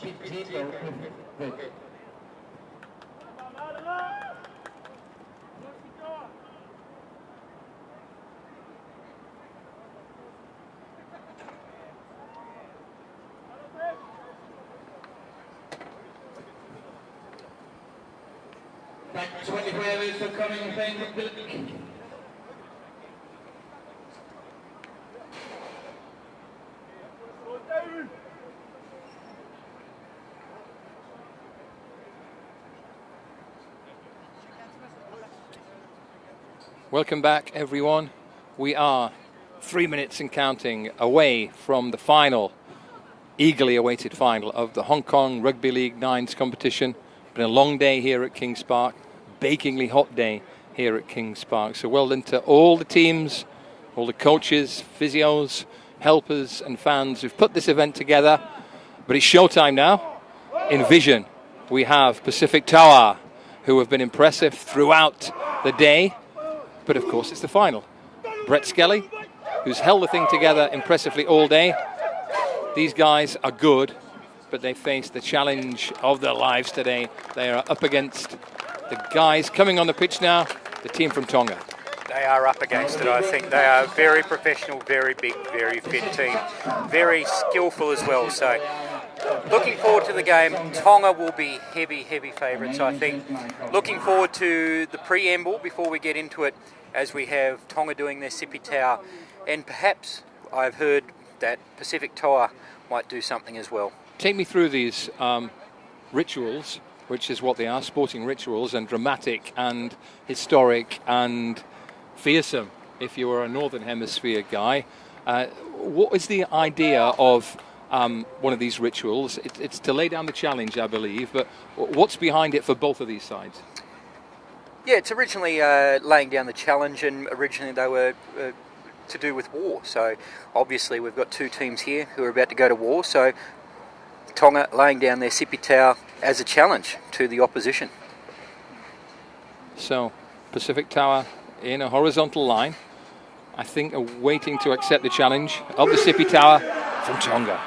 Thank 20 players for coming and playing for Philippines. Welcome back, everyone. We are 3 minutes and counting away from the final, eagerly awaited final of the Hong Kong Rugby League Nines competition. Been a long day here at Kings Park, bakingly hot day here at Kings Park. So well done to all the teams, all the coaches, physios, helpers and fans who've put this event together. But it's showtime now. In vision, we have Pacific Toa, who have been impressive throughout the day. But of course, it's the final. Brett Skelly, who's held the thing together impressively all day. These guys are good, but they face the challenge of their lives today. They are up against the guys coming on the pitch now, the team from Tonga. They are up against it, I think. They are very professional, very big, very fit team. Very skillful as well. So looking forward to the game. Tonga will be heavy, heavy favourites, I think. Looking forward to the preamble before we get into it, as we have Tonga doing their Sipi Tower. And perhaps I've heard that Pacific Toa might do something as well. Take me through these rituals, which is what they are, sporting rituals, and dramatic and historic and fearsome if you were a Northern Hemisphere guy. What is the idea of one of these rituals? It's to lay down the challenge, I believe, but what's behind it for both of these sides? Yeah, it's originally laying down the challenge, and originally they were to do with war. So obviously we've got two teams here who are about to go to war, so Tonga laying down their Sipi Tower as a challenge to the opposition. So Pacific Tower in a horizontal line, I think are waiting to accept the challenge of the Sipi Tower from Tonga.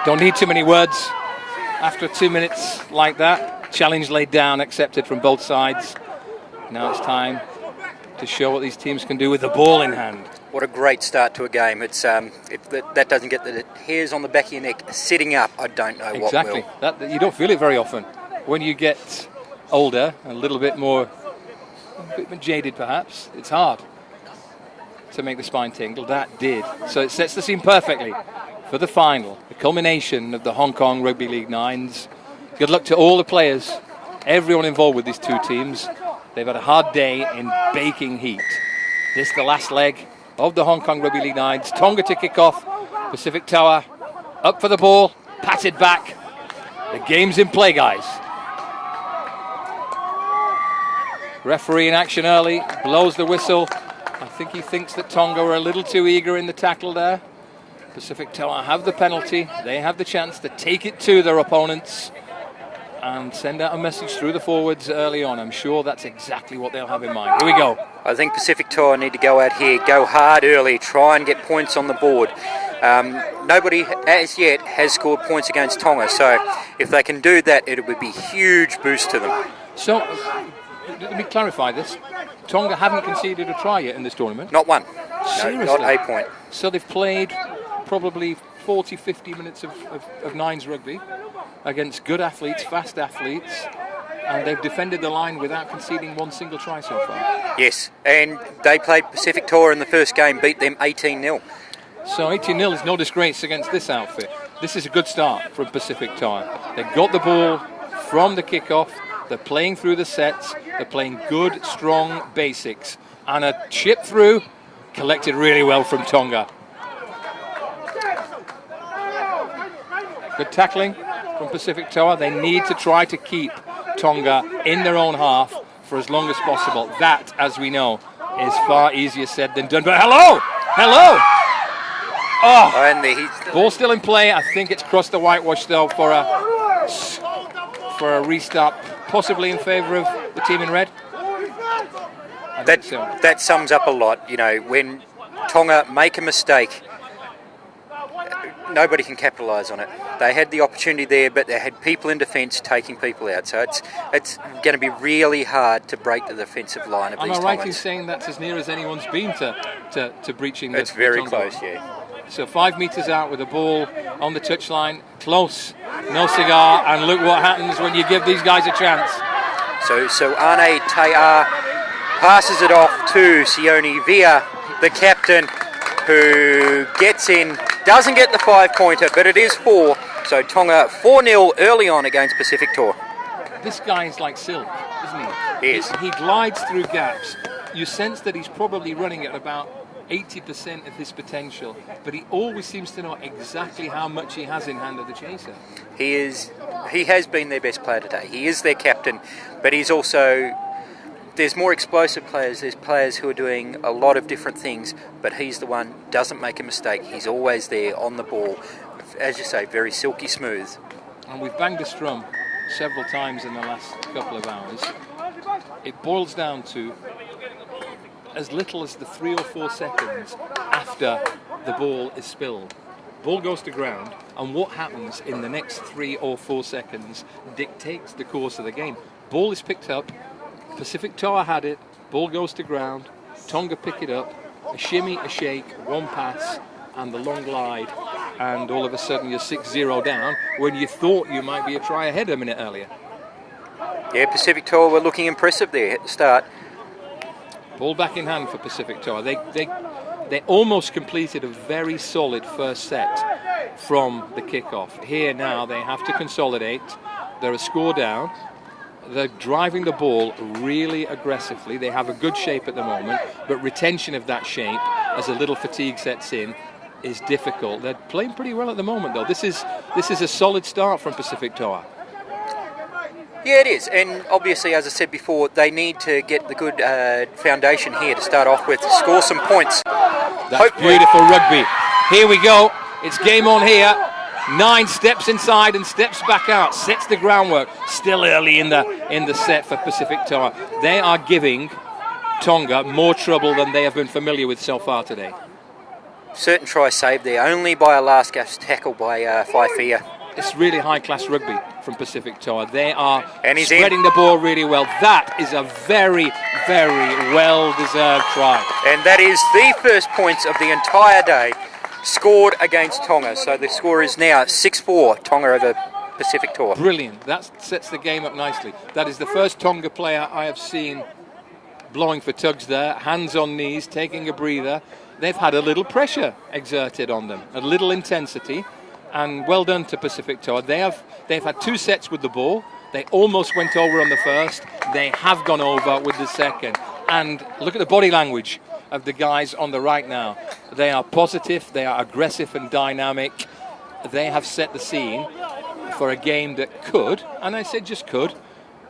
Don't need too many words. After 2 minutes like that, challenge laid down, accepted from both sides. Now it's time to show what these teams can do with the ball in hand. What a great start to a game. It's if that doesn't get the hairs on the back of your neck sitting up, I don't know what will. Exactly. You don't feel it very often. When you get older, a little bit more jaded perhaps, it's hard to make the spine tingle. That did. So it sets the scene perfectly for the final, the culmination of the Hong Kong Rugby League Nines. Good luck to all the players, everyone involved with these two teams. They've had a hard day in baking heat. This is the last leg of the Hong Kong Rugby League Nines. Tonga to kick off. Pacific Toa up for the ball, patted back. The game's in play, guys. Referee in action early, blows the whistle. I think he thinks that Tonga were a little too eager in the tackle there. Pacific Toa have the penalty. They have the chance to take it to their opponents and send out a message through the forwards early on. I'm sure that's exactly what they'll have in mind. Here we go. I think Pacific Toa need to go out here, go hard early, try and get points on the board. Nobody as yet has scored points against Tonga, so if they can do that, it would be a huge boost to them. So, let me clarify this. Tonga haven't conceded a try yet in this tournament. Not one. Seriously? No, not a point. So they've played probably 40, 50 minutes of Nines rugby against good athletes, fast athletes, and they've defended the line without conceding one single try so far. Yes, and they played Pacific Toa in the first game, beat them 18-0. So 18-0 is no disgrace against this outfit. This is a good start from Pacific Toa. They got the ball from the kickoff. They're playing through the sets. They're playing good, strong basics. And a chip through, collected really well from Tonga. Good tackling from Pacific Toa. They need to try to keep Tonga in their own half for as long as possible. That, as we know, is far easier said than done. But hello! Hello! Oh! And Ball still in play. I think it's crossed the whitewash, though, for a restart, possibly in favour of the team in red. That sums up a lot. You know, when Tonga make a mistake, nobody can capitalise on it. They had the opportunity there, but they had people in defence taking people out. So it's going to be really hard to break the defensive line of these Tongans. Am I right in saying that's as near as anyone's been to breaching the It's very Tonga close, line? yeah. So 5 metres out with the ball on the touchline, close, no cigar, and look what happens when you give these guys a chance. So Ane Te'a passes it off to Sione Via, the captain, who gets in, doesn't get the 5-pointer, but it is 4. So Tonga 4-0 early on against Pacific Toa. This guy is like silk, isn't he? He is. He glides through gaps. You sense that he's probably running at about 80% of his potential, but he always seems to know exactly how much he has in hand of the chaser. He has been their best player today. He is their captain, but he's also, there's more explosive players. There's players who are doing a lot of different things, but he's the one doesn't make a mistake. He's always there on the ball. As you say, very silky smooth. And we've banged this drum several times in the last couple of hours. It boils down to as little as the 3 or 4 seconds after the ball is spilled. Ball goes to ground, and what happens in the next 3 or 4 seconds dictates the course of the game. Ball is picked up, Pacific Toa had it, ball goes to ground, Tonga pick it up, a shimmy, a shake, one pass, and the long glide, and all of a sudden you're 6-0 down when you thought you might be a try ahead a minute earlier. Yeah, Pacific Toa were looking impressive there at the start. Ball back in hand for Pacific Toa. They almost completed a very solid first set from the kickoff. Here now they have to consolidate. They're a score down. They're driving the ball really aggressively. They have a good shape at the moment, but retention of that shape as a little fatigue sets in is difficult. They're playing pretty well at the moment, though. This is a solid start from Pacific Toa. Yeah, it is, and obviously, as I said before, they need to get the good foundation here to start off with, score some points. That's Hopefully. beautiful rugby. Here we go. It's game on here. 9 steps inside and steps back out. Sets the groundwork. Still early in the set for Pacific Toa. They are giving Tonga more trouble than they have been familiar with so far today. Certain try saved there, only by a last gasp tackle by Faifia. It's really high-class rugby from Pacific Toa. They are And he's spreading the ball really well. That is a very, very well-deserved try. And that is the first points of the entire day scored against Tonga. So the score is now 6-4, Tonga over Pacific Toa. Brilliant. That sets the game up nicely. That is the first Tonga player I have seen blowing for tugs there, hands on knees, taking a breather. They've had a little pressure exerted on them, a little intensity, and well done to Pacific Toa. They've had 2 sets with the ball. They almost went over on the first. They have gone over with the second. And look at the body language of the guys on the right now. They are positive, they are aggressive and dynamic. They have set the scene for a game that could, and I said just could,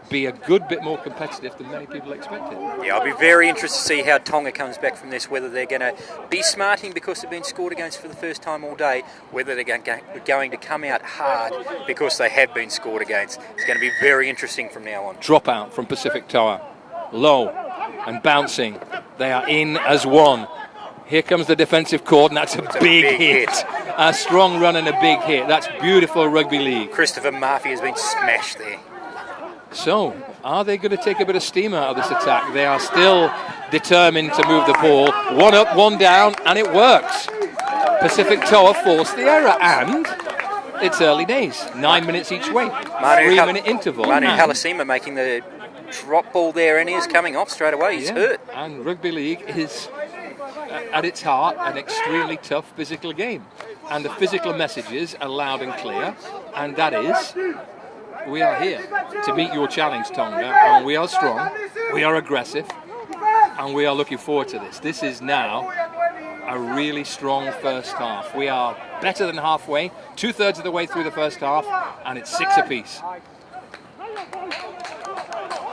be a good bit more competitive than many people expected. Yeah, I'll be very interested to see how Tonga comes back from this, whether they're going to be smarting because they've been scored against for the first time all day, whether they're going to come out hard because they have been scored against. It's going to be very interesting from now on. Dropout from Pacific Toa. Low and bouncing. They are in as one. Here comes the defensive cord, and that's a big hit. A strong run and a big hit. That's beautiful rugby league. Christopher Murphy has been smashed there. So, are they going to take a bit of steam out of this attack? They are still determined to move the ball. One up, one down, and it works. Pacific Toa forced the error, and it's early days. 9 minutes each way. 3-minute interval. Manu Halasima making the drop ball there, and he is coming off straight away. He's hurt. And rugby league is, at its heart, an extremely tough physical game. And the physical messages are loud and clear, and that is, we are here to meet your challenge, Tonga, and we are strong, we are aggressive, and we are looking forward to this. This is now a really strong first half. We are better than halfway, 2/3 of the way through the first half, and it's 6 apiece.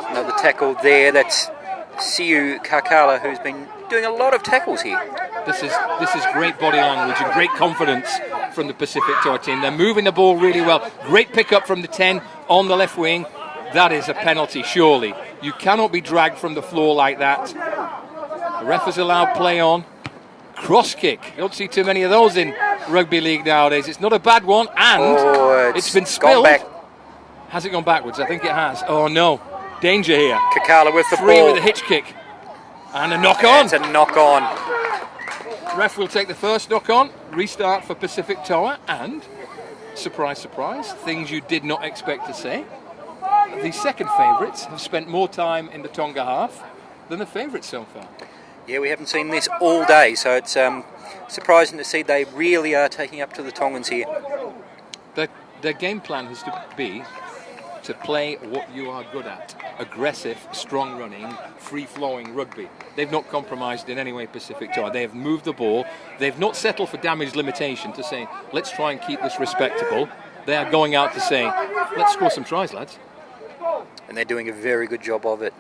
Another tackle there, that's Siu Kakala, who's been doing a lot of tackles here. This is great body language and great confidence from the Pacific Toa team. They're moving the ball really well. Great pickup from the 10 on the left wing. That is a penalty, surely. You cannot be dragged from the floor like that. The ref has allowed play on. Cross kick. You don't see too many of those in rugby league nowadays. It's not a bad one, and it's been spilled. Has it gone backwards? I think it has. Oh no. Danger here. Kakala with the Free ball. with a hitch kick. And a knock on. It's a knock on. Ref will take the first knock on. Restart for Pacific Toa, and surprise, surprise, things you did not expect to say. The second favourites have spent more time in the Tonga half than the favourites so far. Yeah, we haven't seen this all day, so it's surprising to see they really are taking up to the Tongans here. Their game plan has to be to play what you are good at. Aggressive, strong running, free-flowing rugby. They've not compromised in any way Pacific Toa. They have moved the ball. They've not settled for damage limitation to say, let's try and keep this respectable. They are going out to say, let's score some tries, lads. And they're doing a very good job of it.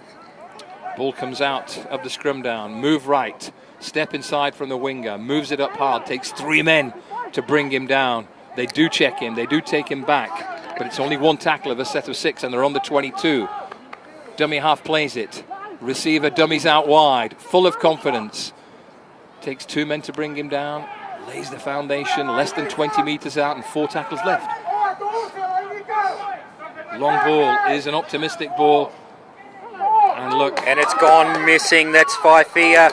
Ball comes out of the scrum down. Move right. Step inside from the winger. Moves it up hard. Takes 3 men to bring him down. They do check him. They do take him back. But it's only one tackle of a set of 6, and they're on the 22. Dummy half plays it. Receiver dummies out wide, full of confidence. Takes 2 men to bring him down. Lays the foundation, less than 20 metres out, and 4 tackles left. Long ball is an optimistic ball. And look. And it's gone missing. That's Faifia.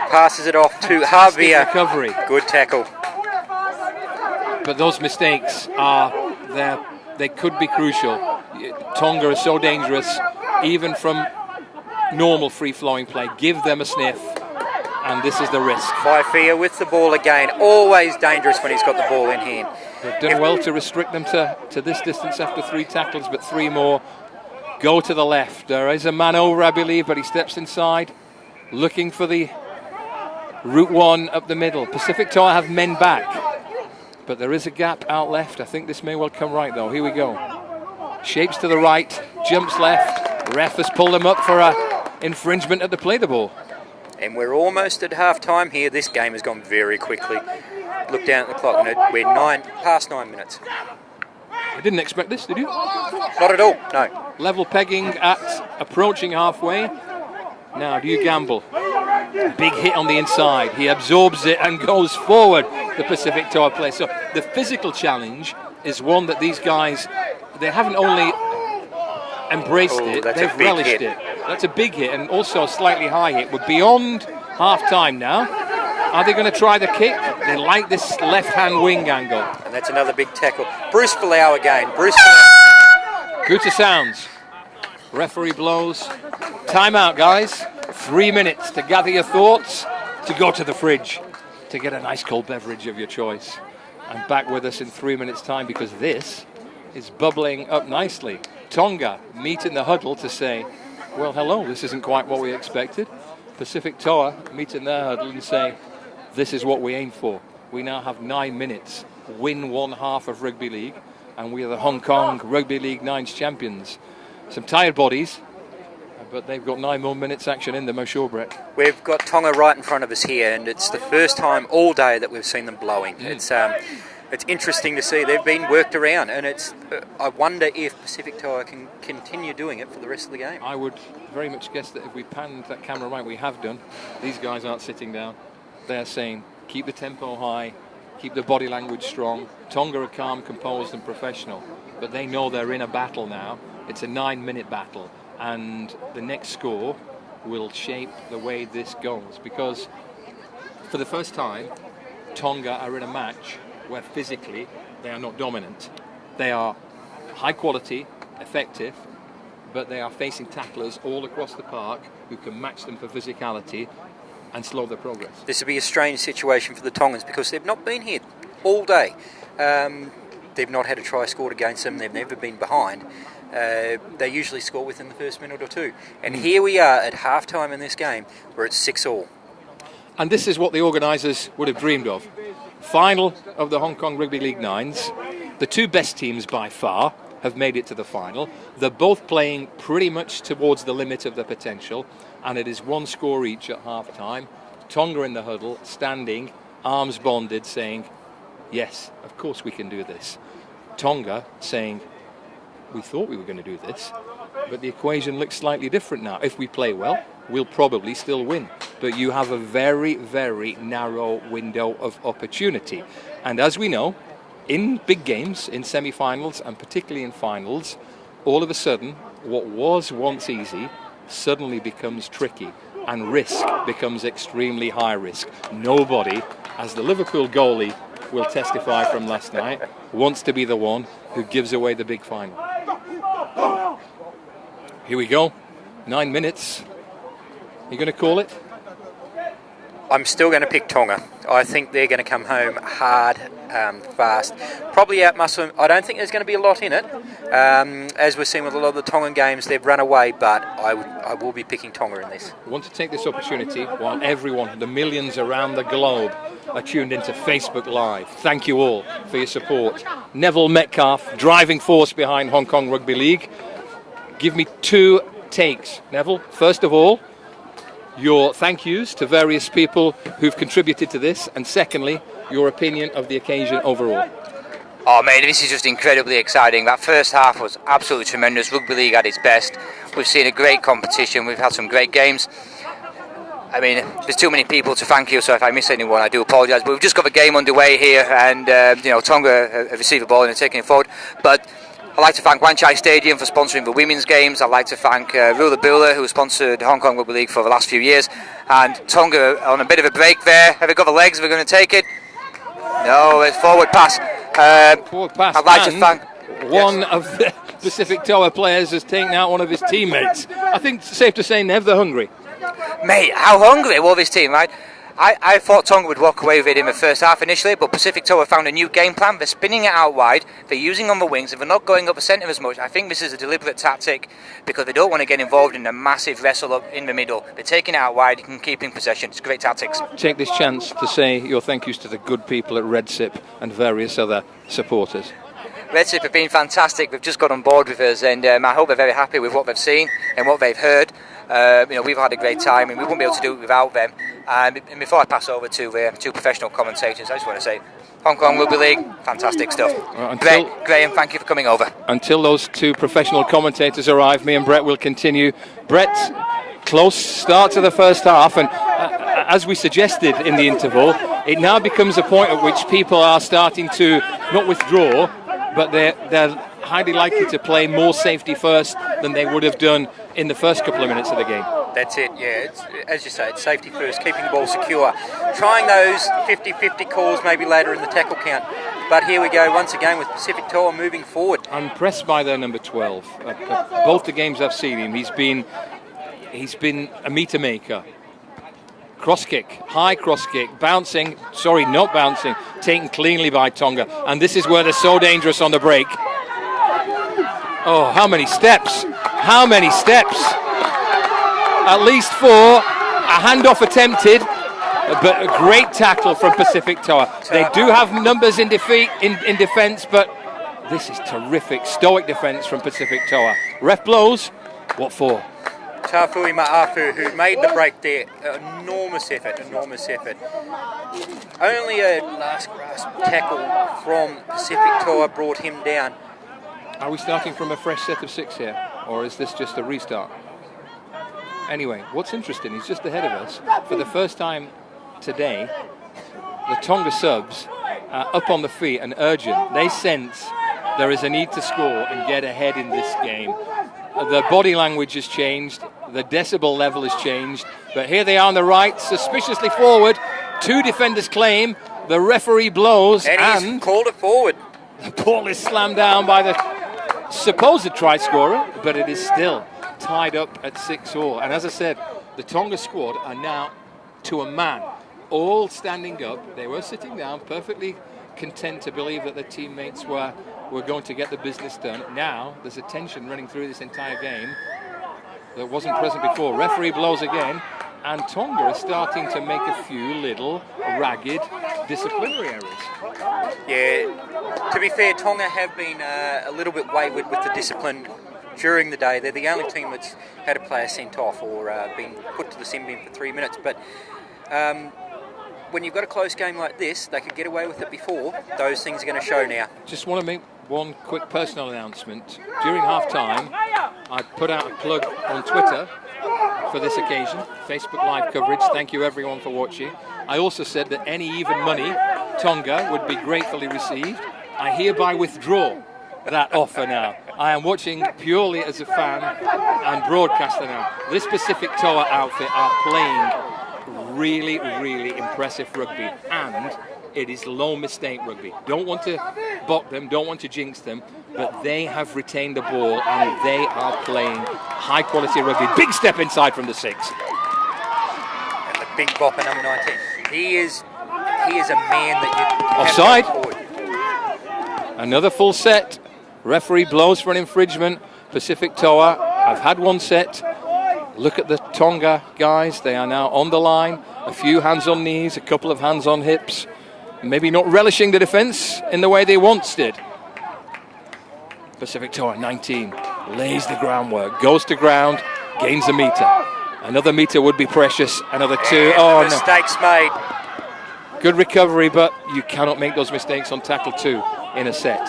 Passes it off to Javier. Recovery. Good tackle. But those mistakes are there. They could be crucial. Tonga is so dangerous, even from normal free-flowing play. Give them a sniff, and this is the risk. Faifia with the ball again. Always dangerous when he's got the ball in hand. They've done well to restrict them to this distance after 3 tackles, but 3 more go to the left. There is a man over, I believe, but he steps inside, looking for the route 1 up the middle. Pacific Toa have men back, but there is a gap out left. I think this may well come right, though. Here we go. Shapes to the right, jumps left. Ref has pulled him up for a infringement at the play the ball. And we're almost at half-time here. This game has gone very quickly. Look down at the clock, and we're past 9 minutes. I didn't expect this, did you? Not at all, no. Level pegging at approaching halfway. Now, do you gamble? Big hit on the inside. He absorbs it and goes forward, the Pacific Toa play. So the physical challenge is one that these guys, they haven't only embraced it, they've relished hit. it. That's a big hit, and also a slightly high hit. We're beyond half-time now. Are they going to try the kick? They like this left-hand wing angle. And that's another big tackle. Bruce Falau again. Bruce. Guta sounds. Referee blows. Timeout, guys. 3 minutes to gather your thoughts, to go to the fridge, to get a nice cold beverage of your choice. And back with us in 3 minutes' time, because this is bubbling up nicely. Tonga meet in the huddle to say, well, hello, this isn't quite what we expected. Pacific Toa meet in their huddle and say, this is what we aim for. We now have 9 minutes, win one half of rugby league, and we are the Hong Kong Rugby League Nines champions. Some tired bodies, but they've got 9 more minutes action in them, I'm sure, Brett. We've got Tonga right in front of us here, and it's the first time all day that we've seen them blowing. It's interesting to see. They've been worked around, and I wonder if Pacific Toa can continue doing it for the rest of the game. I would very much guess that if we panned that camera right, we have done. These guys aren't sitting down. They're saying, keep the tempo high, keep the body language strong. Tonga are calm, composed and professional, but they know they're in a battle now. It's a 9-minute battle, and the next score will shape the way this goes, because for the first time, Tonga are in a match where physically they are not dominant. They are high quality, effective, but they are facing tacklers all across the park who can match them for physicality and slow their progress. This will be a strange situation for the Tongans because they've not been here all day. They've not had a try scored against them. They've never been behind. They usually score within the first minute or two. And here we are at half-time in this game where it's 6-all. And this is what the organisers would have dreamed of. Final of the Hong Kong Rugby League Nines. The two best teams by far have made it to the final. They're both playing pretty much towards the limit of their potential, and it is one score each at half-time. Tonga in the huddle, standing, arms bonded, saying, yes, of course we can do this. Tonga saying, we thought we were going to do this, but the equation looks slightly different now. If we play well, we'll probably still win. But you have a very, very narrow window of opportunity. And as we know, in big games, in semi-finals, and particularly in finals, all of a sudden, what was once easy suddenly becomes tricky, and risk becomes extremely high risk. Nobody, as the Liverpool goalie will testify from last night, wants to be the one who gives away the big final. Here we go, 9 minutes. You going to call it? I'm still going to pick Tonga. I think they're going to come home hard, fast. Probably outmuscle them. I don't think there's going to be a lot in it. As we're seeing with a lot of the Tongan games, they've run away, but I will be picking Tonga in this. I want to take this opportunity while everyone, the millions around the globe, are tuned into Facebook Live. Thank you all for your support. Neville Metcalf, driving force behind Hong Kong Rugby League. Give me 2 takes, Neville. First of all, your thank yous to various people who've contributed to this, and secondly, your opinion of the occasion overall. Oh man, this is just incredibly exciting. That first half was absolutely tremendous. Rugby league at its best. We've seen a great competition. We've had some great games. I mean, there's too many people to thank you, so if I miss anyone, I do apologise. But we've just got the game underway here, and Tonga have received the ball and are taking it forward. But I'd like to thank Wan Chai Stadium for sponsoring the women's games. I'd like to thank Rula Bula, who has sponsored Hong Kong Rugby League for the last few years. And Tonga on a bit of a break there. Have they got the legs? Are they going to take it? No, it's forward pass. Forward pass. I'd like to thank one of the Pacific Toa players has taken out one of his teammates. I think it's safe to say, Nev, they're hungry. Mate, how hungry was this team, right? I thought Tonga would walk away with it in the first half initially, but Pacific Toa found a new game plan. They're spinning it out wide, they're using on the wings, and they're not going up the centre as much. I think this is a deliberate tactic because they don't want to get involved in a massive wrestle up in the middle. They're taking it out wide and keeping possession. It's great tactics. Take this chance to say your thank yous to the good people at Red Sip and various other supporters. Red Sip have been fantastic. They've just got on board with us, and I hope they're very happy with what they've seen and what they've heard. We've had a great time, and we wouldn't be able to do it without them. And before I pass over to 2 professional commentators, I just want to say, Hong Kong Rugby League, fantastic stuff. Graham, thank you for coming over. Until those 2 professional commentators arrive, me and Brett will continue. Brett, close start to the first half, and as we suggested in the interval, it now becomes a point at which people are starting to not withdraw, but they're highly likely to play more safety first than they would have done in the first couple of minutes of the game. That's it, yeah. It's, as you say, it's safety first, keeping the ball secure. Trying those 50-50 calls maybe later in the tackle count. But here we go once again with Pacific Toa moving forward. I'm impressed by their number 12. Both the games I've seen him, he's been a meter maker. Cross kick, high cross kick, bouncing, sorry, not bouncing, taken cleanly by Tonga. And this is where they're so dangerous on the break. Oh, how many steps? How many steps? At least 4. A handoff attempted, but a great tackle from Pacific Toa. They do have numbers in defence, but this is terrific, stoic defence from Pacific Toa. Ref blows. What for? Tafui Ma'afu, who made the break there, enormous effort. Only a last grasp tackle from Pacific Toa brought him down. Are we starting from a fresh set of 6 here, or is this just a restart? Anyway, what's interesting, he's just ahead of us. For the first time today, the Tonga subs are up on the feet and urgent. They sense there is a need to score and get ahead in this game. The body language has changed, the decibel level has changed, but here they are on the right, suspiciously forward. 2 defenders claim, the referee blows, and he's called it forward. The ball is slammed down by the supposed try scorer, but it is still tied up at 6-all. And as I said, the Tonga squad are now to a man, all standing up. They were sitting down, perfectly content to believe that their teammates were going to get the business done. Now there's a tension running through this entire game that wasn't present before. Referee blows again, and Tonga is starting to make a few little ragged disciplinary errors. Yeah, to be fair, Tonga have been a little bit wayward with the discipline during the day. They're the only team that's had a player sent off or been put to the sin bin for 3 minutes. But when you've got a close game like this, they could get away with it before. Those things are going to show now. Just want to make one quick personal announcement. During half-time, I put out a plug on Twitter for this occasion, Facebook Live coverage. Thank you everyone for watching. I also said that any even money Tonga would be gratefully received. I hereby withdraw that offer now. I am watching purely as a fan and broadcaster now. This Pacific Toa outfit are playing really, really impressive rugby, and it is low mistake rugby. Don't want to balk them, don't want to jinx them, but they have retained the ball and they are playing high quality rugby. Big step inside from the 6. And the big bopper, number 19. He is a man that you offside. Have to go forward. Another full set. Referee blows for an infringement. Pacific Toa have had one set. Look at the Tonga guys. They are now on the line. A few hands on knees, a couple of hands on hips. Maybe not relishing the defence in the way they once did. Pacific Toa 19 lays the groundwork, goes to ground, gains a metre. Another metre would be precious. Another 2. Oh, mistakes made. Good recovery, but you cannot make those mistakes on tackle 2 in a set.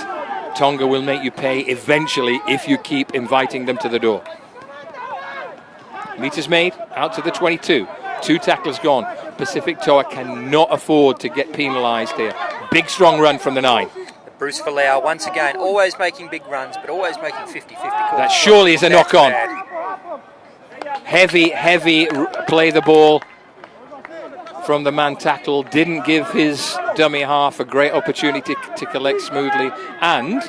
Tonga will make you pay eventually if you keep inviting them to the door. Meters made, out to the 22. 2 tacklers gone. Pacific Toa cannot afford to get penalised here. Big strong run from the 9. Bruce Falau, once again, always making big runs, but always making 50-50 calls. That surely is a knock-on. Heavy play the ball from the man tackled. Didn't give his dummy half a great opportunity to collect smoothly. And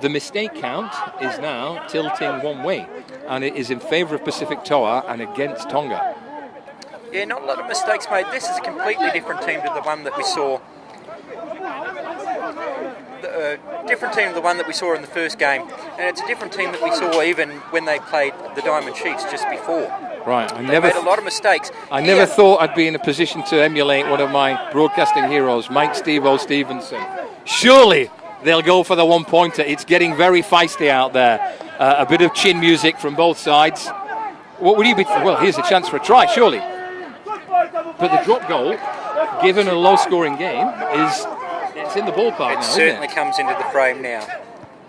the mistake count is now tilting one way. And it is in favour of Pacific Toa and against Tonga. Yeah, not a lot of mistakes made. This is a completely different team to the one that we saw. Different team to the one that we saw in the first game. And it's a different team that we saw even when they played the Diamond Chiefs just before. Right, They made a lot of mistakes. I never thought I'd be in a position to emulate one of my broadcasting heroes, Mike Steve-O Stevenson. Surely they'll go for the one-pointer. It's getting very feisty out there. A bit of chin music from both sides. What would you be? Well, here's a chance for a try, surely. But the drop goal, given a low-scoring game, it's in the ballpark now, certainly isn't it? comes into the frame now.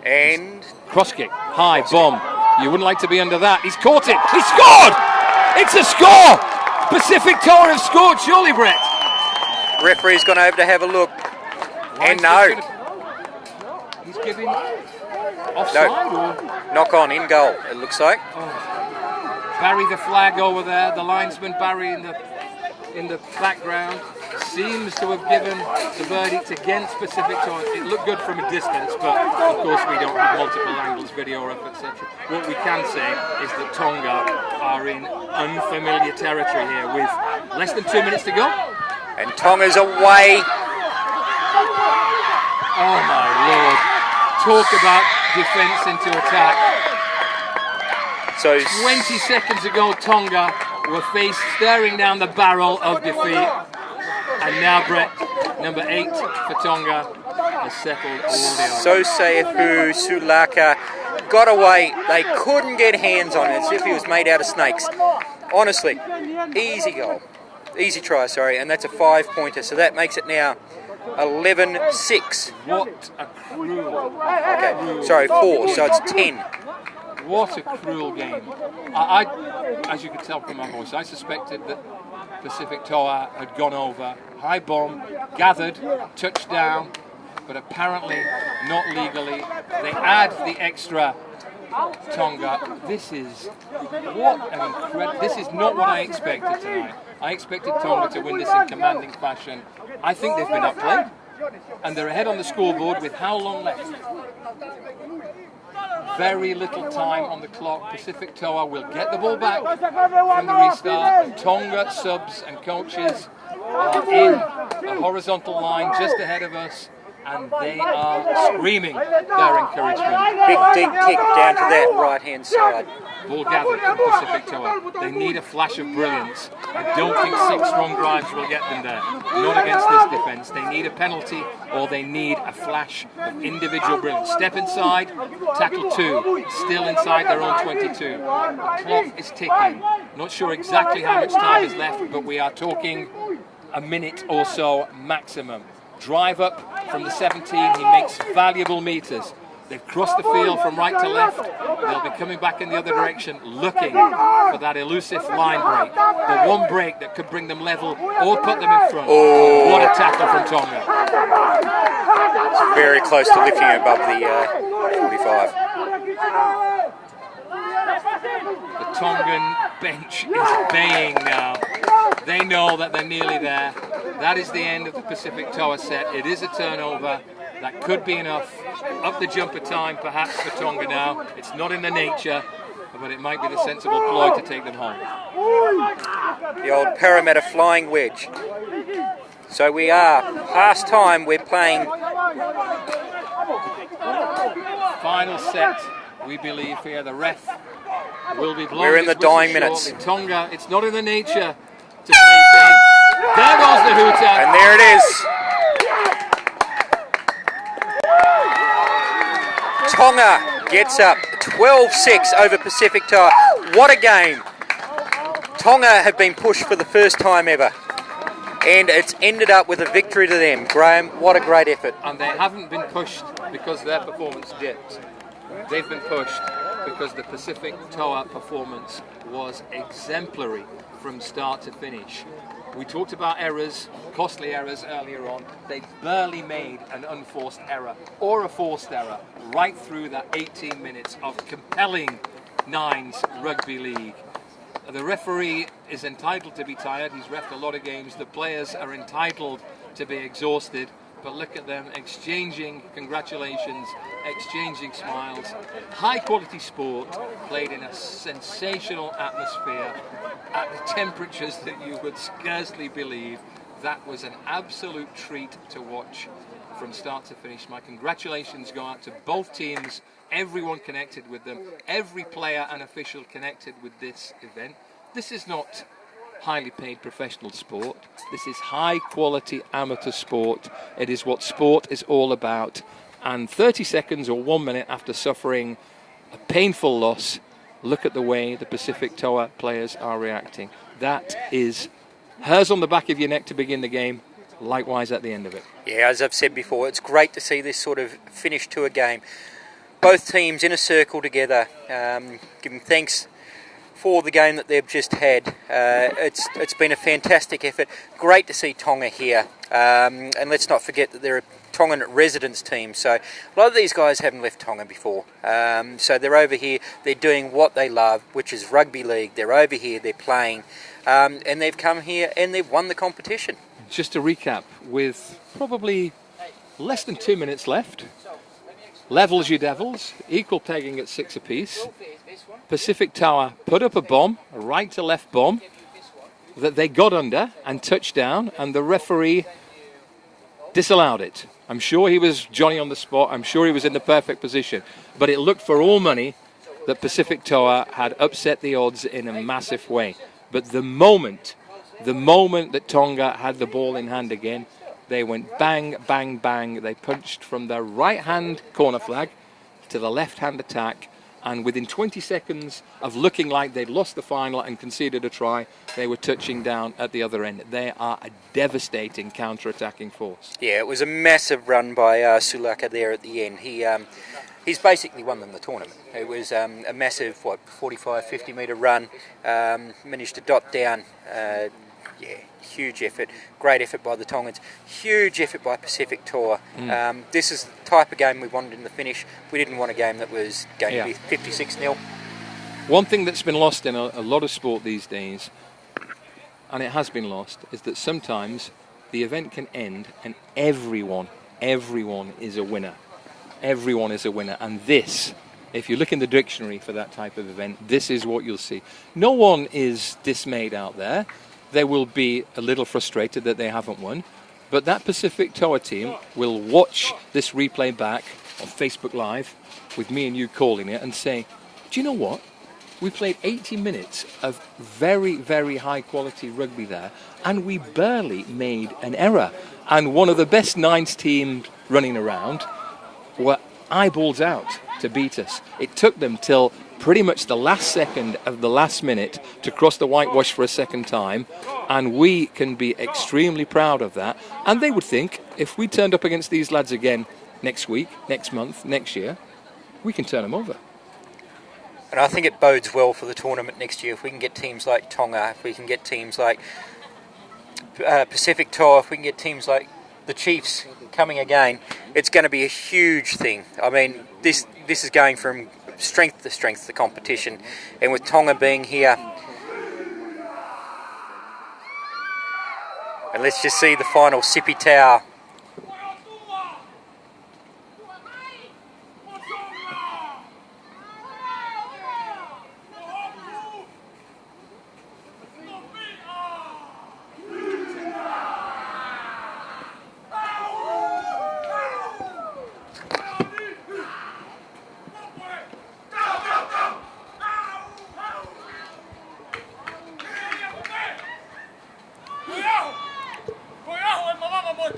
And cross kick, high bomb. You wouldn't like to be under that. He's caught it. He scored! It's a score! Pacific Toa have scored, surely, Brett. Referee's gone over to have a look. And no. He's giving Offside or? Knock on, in goal, it looks like. Barry the flag over there, the linesman Barry in the background seems to have given the verdict against Pacific Toa. It looked good from a distance, but of course we don't have multiple angles, video ref, etc. What we can say is that Tonga are in unfamiliar territory here with less than 2 minutes to go. And Tonga's away. Oh my lord. Talk about defence into attack. So 20 seconds ago, Tonga were staring down the barrel of defeat. And now Brett, number 8 for Tonga, has settled all the arguments. Sosefu Sulaka got away. They couldn't get hands on it, as if he was made out of snakes. Honestly, easy goal. Easy try, sorry, and that's a 5-pointer. So that makes it now 11-6. What a cruel. Okay, sorry, 4, so it's 10. What a cruel game. I, as you could tell from my voice, I suspected that Pacific Toa had gone over. High bomb, gathered, touchdown, but apparently not legally. They add the extra Tonga. This is this is not what I expected tonight. I expected Tonga to win this in commanding fashion. I think they've been outplayed, and they're ahead on the scoreboard with how long left? Very little time on the clock. Pacific Toa will get the ball back from the restart. Tonga subs and coaches are in a horizontal line just ahead of us, and they are screaming their encouragement. Big deep kick down to that right-hand side. Ball gathered from Pacific Toa. They need a flash of brilliance. I don't think 6 strong drives will get them there. Not against this defence. They need a penalty, or they need a flash of individual brilliance. Step inside, tackle 2. Still inside their own 22. The clock is ticking. Not sure exactly how much time is left, but we are talking a minute or so maximum. Drive up from the 17. He makes valuable meters. They've crossed the field from right to left. They'll be coming back in the other direction, looking for that elusive line break. The one break that could bring them level or put them in front. Oh. What a tackle from Tonga. It's very close to lifting it above the 45. The Tongan bench is baying now. They know that they're nearly there. That is the end of the Pacific Toa set. It is a turnover. That could be enough. Up the jumper time perhaps for Tonga now. It's not in their nature, but it might be the sensible ploy to take them home. The old Parramatta flying wedge. So we are past time. We're playing. Final set, we believe here. The ref will be blowing. We're in the his whistle dying minutes. shortly. Tonga, it's not in their nature to play safe. There goes the hooter. And there it is. Tonga gets up 12-6 over Pacific Toa. What a game. Tonga have been pushed for the first time ever, and it's ended up with a victory to them. Graham, what a great effort. And they haven't been pushed because their performance dipped. They've been pushed because the Pacific Toa performance was exemplary from start to finish. We talked about errors, costly errors earlier on. They barely made an unforced error or a forced error right through that 18 minutes of compelling nines rugby league. The referee is entitled to be tired. He's reffed a lot of games. The players are entitled to be exhausted. But look at them exchanging congratulations, exchanging smiles. High quality sport played in a sensational atmosphere at the temperatures that you would scarcely believe. That was an absolute treat to watch from start to finish. My congratulations go out to both teams, everyone connected with them, every player and official connected with this event. This is not highly paid professional sport. This is high quality amateur sport. It is what sport is all about. And 30 seconds or 1 minute after suffering a painful loss, look at the way the Pacific Toa players are reacting. That is hairs on the back of your neck to begin the game, likewise at the end of it. Yeah, as I've said before, it's great to see this sort of finish to a game. Both teams in a circle together, giving thanks for the game that they've just had. It's been a fantastic effort. Great to see Tonga here. And let's not forget that they're Tongan residence team. So a lot of these guys haven't left Tonga before. So they're over here, they're doing what they love, which is rugby league. They're over here, they're playing, and they've come here and they've won the competition. Just to recap, with probably less than 2 minutes left, levels you devils, equal pegging at 6 apiece. Pacific Toa put up a bomb, a right to left bomb, that they got under and touched down, and the referee disallowed it. I'm sure he was Johnny on the spot. I'm sure he was in the perfect position. But it looked for all money that Pacific Toa had upset the odds in a massive way. But the moment that Tonga had the ball in hand again, they went bang, bang, bang. They punched from their right-hand corner flag to the left-hand attack. And within 20 seconds of looking like they'd lost the final and conceded a try, they were touching down at the other end. They are a devastating counter-attacking force. Yeah, it was a massive run by Sulaka there at the end. He's basically won them the tournament. It was a massive, 45, 50-metre run. Managed to dot down. Huge effort. Great effort by the Tongans. Huge effort by Pacific Toa. This is the type of game we wanted in the finish. We didn't want a game that was going to be 56-0. One thing that's been lost in a lot of sport these days, and it has been lost, is that sometimes the event can end and everyone is a winner. Everyone is a winner. And this, if you look in the dictionary for that type of event, this is what you'll see. No one is dismayed out there. They will be a little frustrated that they haven't won. But that Pacific Toa team will watch this replay back on Facebook Live with me and you calling it and say, do you know what? We played 80 minutes of very, very high quality rugby there and we barely made an error. And one of the best nines teams running around were eyeballs out to beat us. It took them till pretty much the last second of the last minute to cross the whitewash for a second time, and we can be extremely proud of that. And they would think if we turned up against these lads again next week, next month, next year, we can turn them over. And I think it bodes well for the tournament next year if we can get teams like Tonga, if we can get teams like Pacific Toa, if we can get teams like the Chiefs coming again. It's going to be a huge thing. I mean, this is going from strength to strength, the competition, and with Tonga being here, and let's just see the final Sipi Tau. Go out, my mama, boy,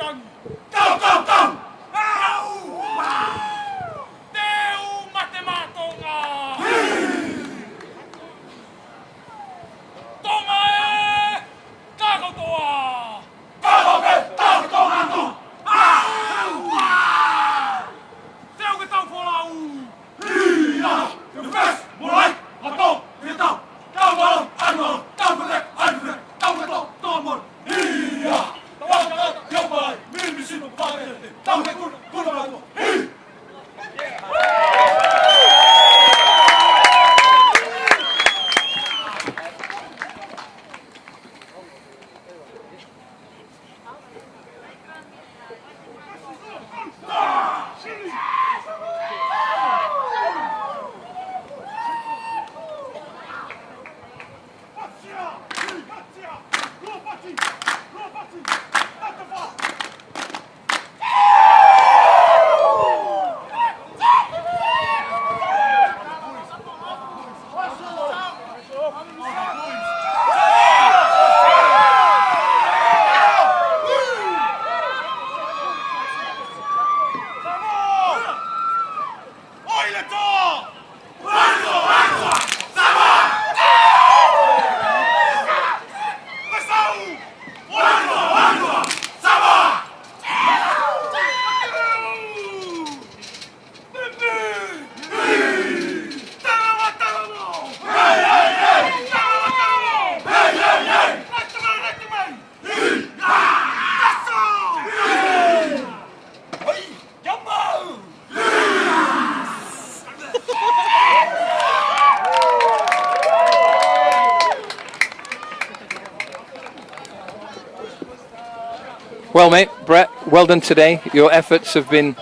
Well, mate, Brett, well done today. Your efforts have been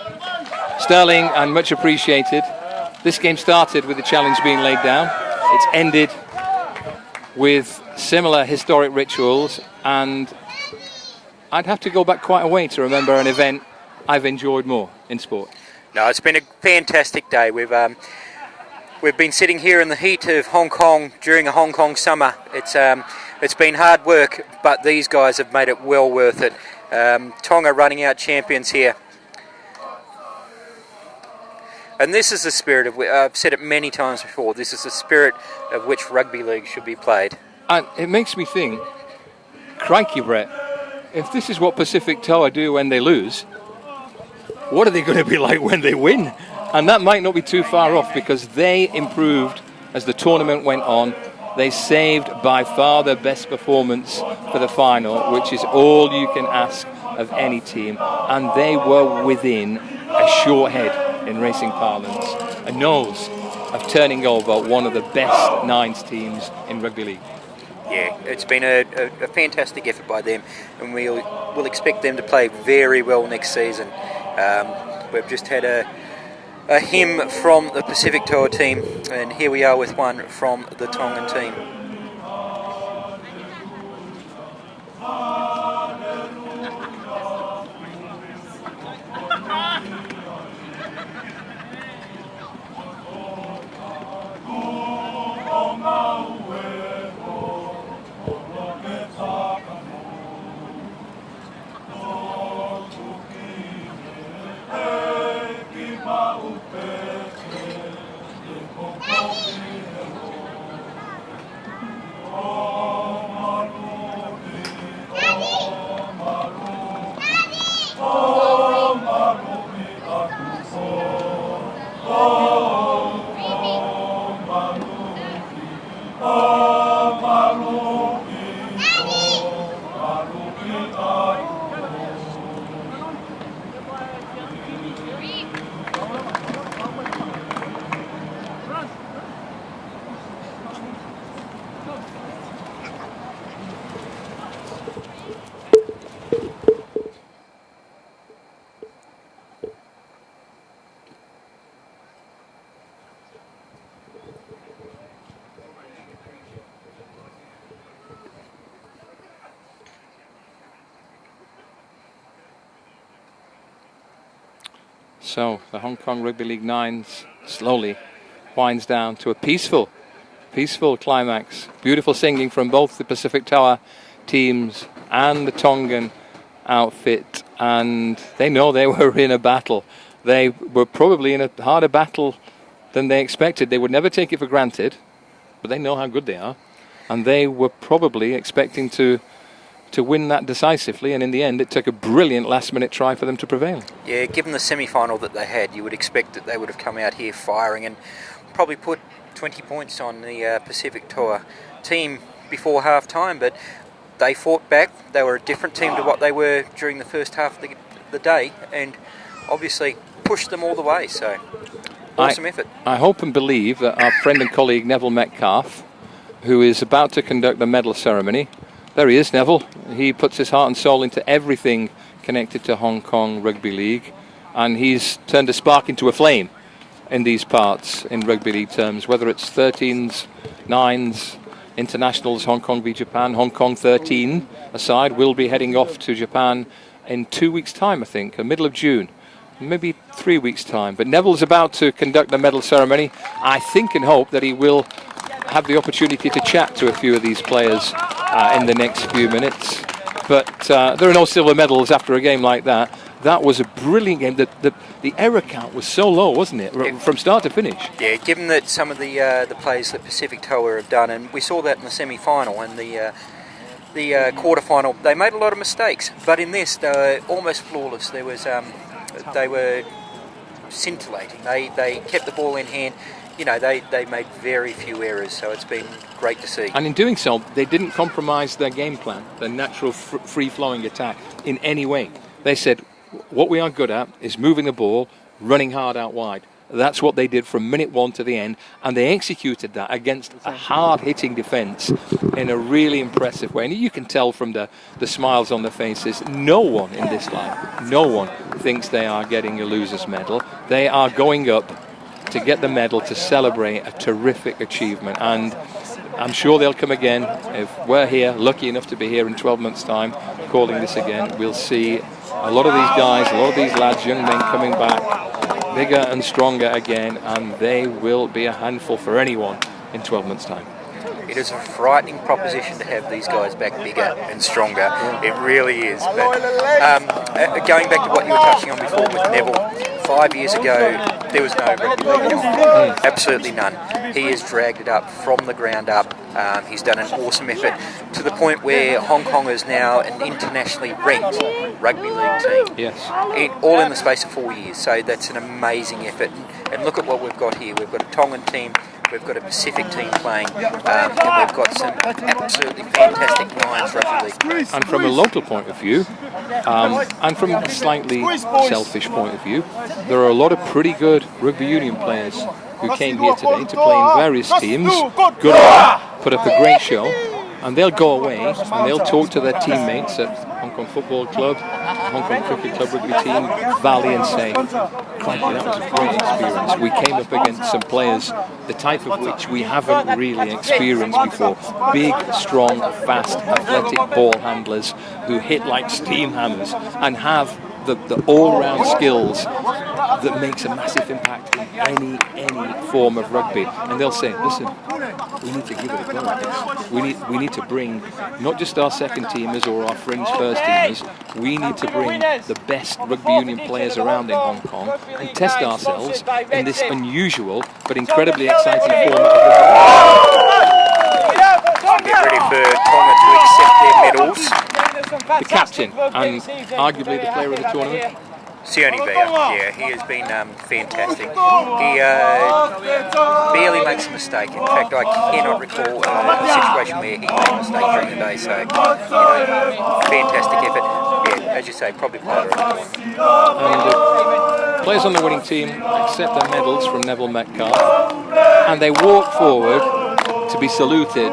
sterling and much appreciated. This game started with the challenge being laid down. It's ended with similar historic rituals, and I'd have to go back quite a way to remember an event I've enjoyed more in sport. No, it's been a fantastic day. We've been sitting here in the heat of Hong Kong during a Hong Kong summer. It's been hard work, but these guys have made it well worth it. Tonga running out champions here. And this is the spirit of, I've said it many times before, this is the spirit of which rugby league should be played. And it makes me think, crikey, Brett, if this is what Pacific Toa do when they lose, what are they going to be like when they win? And that might not be too far off, because they improved as the tournament went on. They saved by far their best performance for the final, which is all you can ask of any team. And they were within a short head in racing parlance, a nose of turning over one of the best nines teams in rugby league. Yeah, it's been a fantastic effort by them, and we'll expect them to play very well next season. We've just had a hymn from the Pacific Toa team, and here we are with one from the Tongan team. So the Hong Kong Rugby League Nines slowly winds down to a peaceful climax. Beautiful singing from both the Pacific Toa teams and the Tongan outfit, and they know they were in a battle. They were probably in a harder battle than they expected. They would never take it for granted, but they know how good they are, and they were probably expecting to win that decisively, and in the end it took a brilliant last-minute try for them to prevail. Yeah, given the semi-final that they had, you would expect that they would have come out here firing and probably put 20 points on the Pacific Toa team before half-time, but they fought back. They were a different team to what they were during the first half of the day, and obviously pushed them all the way, so awesome effort. I hope and believe that our friend and colleague Neville Metcalf, who is about to conduct the medal ceremony, there he is, Neville. He puts his heart and soul into everything connected to Hong Kong Rugby League, and he's turned a spark into a flame in these parts in rugby league terms, whether it's 13s, 9s, internationals, Hong Kong v Japan. Hong Kong 13 aside will be heading off to Japan in 2 weeks' time, I think, the middle of June, maybe 3 weeks' time. But Neville's about to conduct the medal ceremony. I think and hope that he will have the opportunity to chat to a few of these players in the next few minutes. But there are no silver medals after a game like that. That was a brilliant game. The error count was so low, wasn't it, from start to finish? Yeah, given that some of the plays that Pacific Toa have done, and we saw that in the semi-final and the quarter-final, they made a lot of mistakes. But in this, they were almost flawless. There was they were scintillating. They kept the ball in hand. You know, they made very few errors, so it's been great to see. And in doing so, they didn't compromise their game plan, their natural free-flowing attack, in any way. They said, what we are good at is moving the ball, running hard out wide. That's what they did from minute 1 to the end, and they executed that against a hard-hitting defence in a really impressive way. And you can tell from the smiles on their faces, no one in this line, no one thinks they are getting a loser's medal. They are going up to get the medal to celebrate a terrific achievement, and I'm sure they'll come again. If we're here, lucky enough to be here in 12 months' time, calling this again, we'll see a lot of these guys, a lot of these lads, young men coming back, bigger and stronger again, and they will be a handful for anyone in 12 months' time. It is a frightening proposition to have these guys back bigger and stronger. It really is. But going back to what you were touching on before with Neville, 5 years ago there was no rugby league in Hong Kong. Absolutely none. He has dragged it up from the ground up. He's done an awesome effort to the point where Hong Kong is now an internationally ranked rugby league team. Yes. All in the space of 4 years. So that's an amazing effort. And look at what we've got here. We've got a Tongan team. We've got a Pacific team playing, and we've got some absolutely fantastic Lions rugby league. And from a local point of view, and from a slightly selfish point of view, there are a lot of pretty good rugby union players who came here today to play in various teams, good on, put up a great show, and they'll go away and they'll talk to their teammates at Hong Kong Football Club, Hong Kong Cricket Club rugby team, Valley, and say, crikey, that was a great experience. We came up against some players, the type of which we haven't really experienced before. Big, strong, fast, athletic ball handlers who hit like steam hammers and have the all-round skills that makes a massive impact in any form of rugby. And they'll say, listen, we need to give it a go. We need to bring not just our second teamers or our fringe first teamers, we need to bring the best rugby union players around in Hong Kong and test ourselves in this unusual but incredibly exciting format of rugby. Get ready for Tonga to accept their medals. The captain and arguably the player of the tournament. Sione Via, yeah, he has been fantastic. He barely makes a mistake. In fact, I cannot recall a situation where he made a mistake during the day. So, fantastic effort. Yeah, as you say, probably player of the tournament. And players on the winning team accept their medals from Neville Metcalfe, and they walk forward to be saluted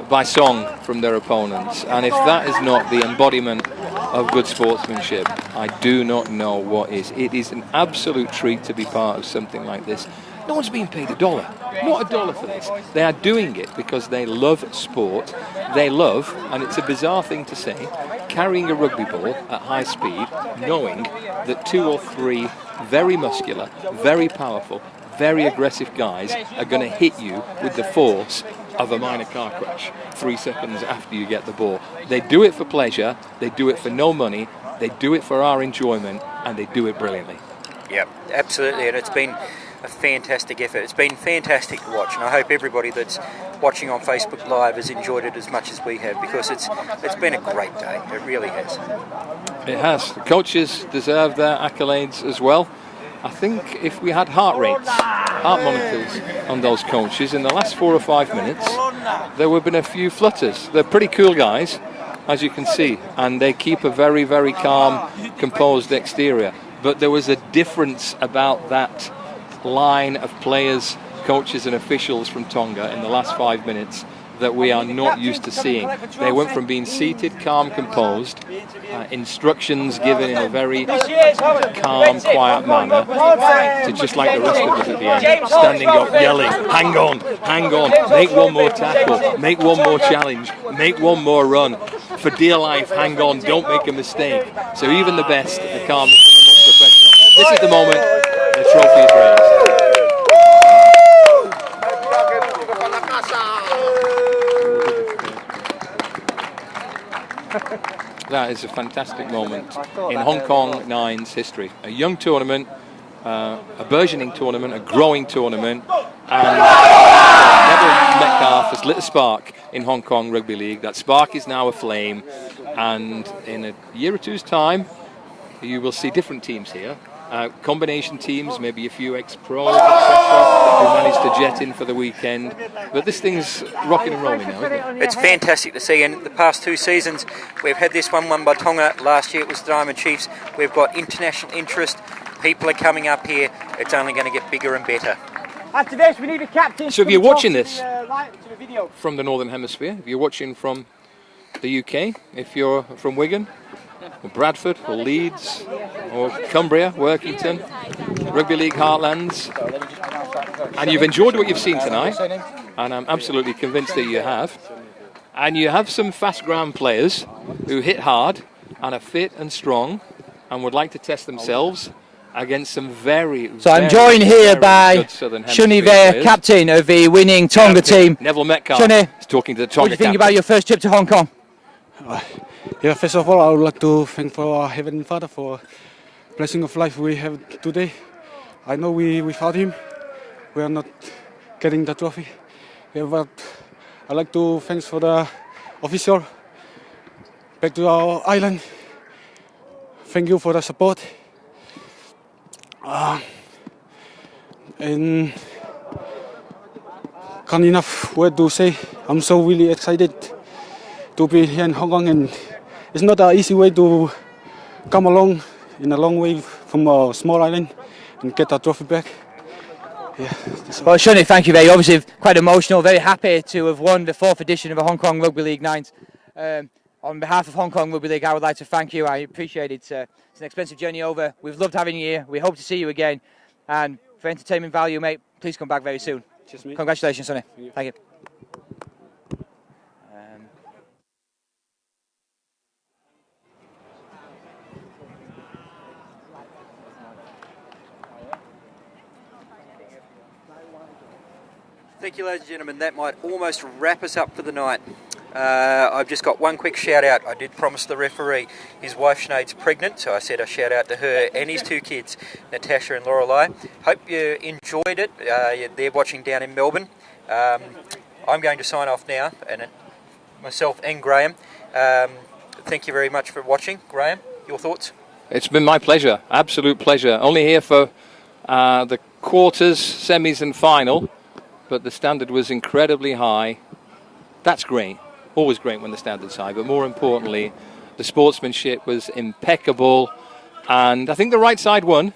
by song from their opponents. And if that is not the embodiment of good sportsmanship, I do not know what is. It is an absolute treat to be part of something like this. No one's being paid $1, not $1 for this. They are doing it because they love sport. They love, and it's a bizarre thing to say, carrying a rugby ball at high speed, knowing that 2 or 3 very muscular, very powerful, very aggressive guys are going to hit you with the force of a minor car crash 3 seconds after you get the ball. They do it for pleasure, they do it for no money, they do it for our enjoyment, and they do it brilliantly. Yep, absolutely, and it's been a fantastic effort. It's been fantastic to watch, and I hope everybody that's watching on Facebook Live has enjoyed it as much as we have, because it's been a great day. It really has. It has. The coaches deserve their accolades as well. I think if we had heart monitors on those coaches in the last 4 or 5 minutes, there would have been a few flutters. They're pretty cool guys, as you can see, and they keep a very, very calm, composed exterior. But there was a difference about that line of players, coaches and officials from Tonga in the last 5 minutes that we are not used to seeing. They went from being seated, calm, composed, instructions given in a very calm, quiet manner, to just like the rest of us at the end, standing up, yelling, hang on, make one more tackle, make one more challenge, make one more run. For dear life, hang on, don't make a mistake. So even the best, the calmest and the most professional. This is the moment the trophy is raised. That is a fantastic moment in Hong Kong Nine's history. A young tournament, a burgeoning tournament, a growing tournament, and Neville Metcalfe has lit a spark in Hong Kong Rugby League. That spark is now aflame, and in a year or two's time, you will see different teams here. Combination teams, maybe a few ex-pros, etc., who managed to jet in for the weekend. But this thing's rocking and rolling now, isn't it? It's fantastic to see. In the past 2 seasons, we've had this one won by Tonga. Last year it was the Diamond Chiefs. We've got international interest. People are coming up here. It's only going to get bigger and better. After this, we need a captain. So if you're watching this to the video. from the Northern Hemisphere, if you're watching from the UK, if you're from Wigan, or Bradford, or Leeds, or Cumbria, Workington, Rugby League Heartlands, and you've enjoyed what you've seen tonight, and I'm absolutely convinced that you have, and you have some fast ground players who hit hard and are fit and strong and would like to test themselves against some So I'm joined here by Shunny Veer, captain of the winning Tonga team. Neville Metcalf Shunny, is talking to the Tonga what do you think about your first trip to Hong Kong? Yeah, first of all, I would like to thank for our Heavenly Father for blessing of life we have today. I know without Him, we are not getting the trophy. Yeah, but I'd like to thanks for the official back to our island. Thank you for the support. And can't enough word to say. I'm so really excited to be here in Hong Kong, and it's not an easy way to come along in a long way from a small island and get a trophy back. Yeah. Well, Shunny, thank you very. Obviously, quite emotional. Very happy to have won the 4th edition of the Hong Kong Rugby League Nines. On behalf of Hong Kong Rugby League, I would like to thank you. I appreciate it. It's an expensive journey over. We've loved having you here. We hope to see you again. And for entertainment value, mate, please come back very soon. Cheers, mate. Congratulations, Sonny. Thank you. Thank you, ladies and gentlemen. That might almost wrap us up for the night. I've just got one quick shout out. I did promise the referee. His wife Sinead's pregnant, so I said a shout out to her and his 2 kids, Natasha and Lorelei. Hope you enjoyed it. They're watching down in Melbourne. I'm going to sign off now, and myself and Graham. Thank you very much for watching. Graham, your thoughts? It's been my pleasure, absolute pleasure. Only here for the quarters, semis and final, but the standard was incredibly high. That's great, always great when the standard's high, but more importantly, the sportsmanship was impeccable, and I think the right side won,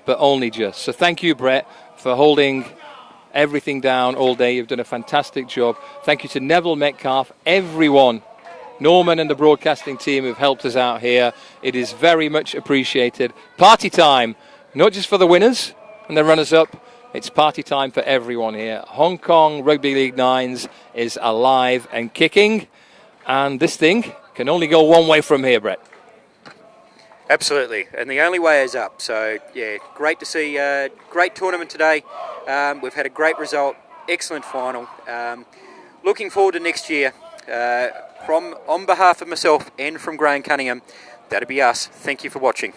but only just. So thank you, Brett, for holding everything down all day. You've done a fantastic job. Thank you to Neville Metcalf, everyone, Norman and the broadcasting team who've helped us out here. It is very much appreciated. Party time, not just for the winners and the runners-up, it's party time for everyone here. Hong Kong Rugby League Nines is alive and kicking, and this thing can only go one way from here, Brett. Absolutely, and the only way is up. So, yeah, great to see a great tournament today. We've had a great result, excellent final. Looking forward to next year. On behalf of myself and from Graham Cunningham, that'll be us. Thank you for watching.